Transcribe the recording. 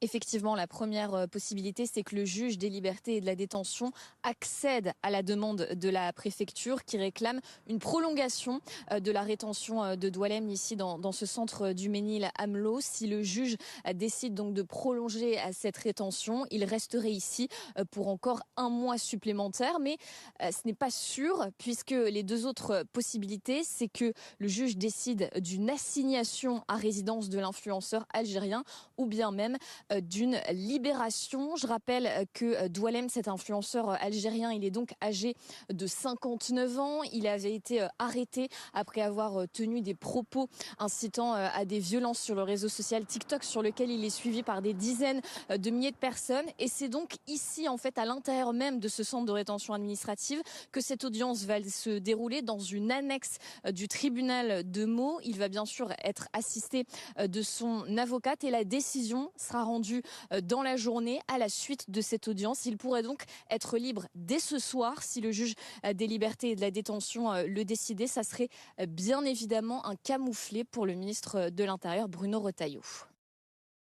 Effectivement, la première possibilité, c'est que le juge des libertés et de la détention accède à la demande de la préfecture qui réclame une prolongation de la rétention de Doualem ici dans ce centre du Mesnil-Amelot. Si le juge décide donc de prolonger cette rétention, il resterait ici pour encore un mois supplémentaire. Mais ce n'est pas sûr puisque les deux autres possibilités, c'est que le juge décide d'une assignation à résidence de l'influenceur algérien ou bien même d'une libération. Je rappelle que Doualem, cet influenceur algérien, il est donc âgé de 59 ans. Il avait été arrêté après avoir tenu des propos incitant à des violences sur le réseau social TikTok, sur lequel il est suivi par des dizaines de milliers de personnes. Et c'est donc ici, en fait, à l'intérieur même de ce centre de rétention administrative, que cette audience va se dérouler dans une annexe du tribunal de Meaux. Il va bien sûr être assisté de son avocate et la décision sera rendue dans la journée à la suite de cette audience. Il pourrait donc être libre dès ce soir si le juge des libertés et de la détention le décidait. Ça serait bien évidemment un camouflet pour le ministre de l'Intérieur, Bruno Retailleau.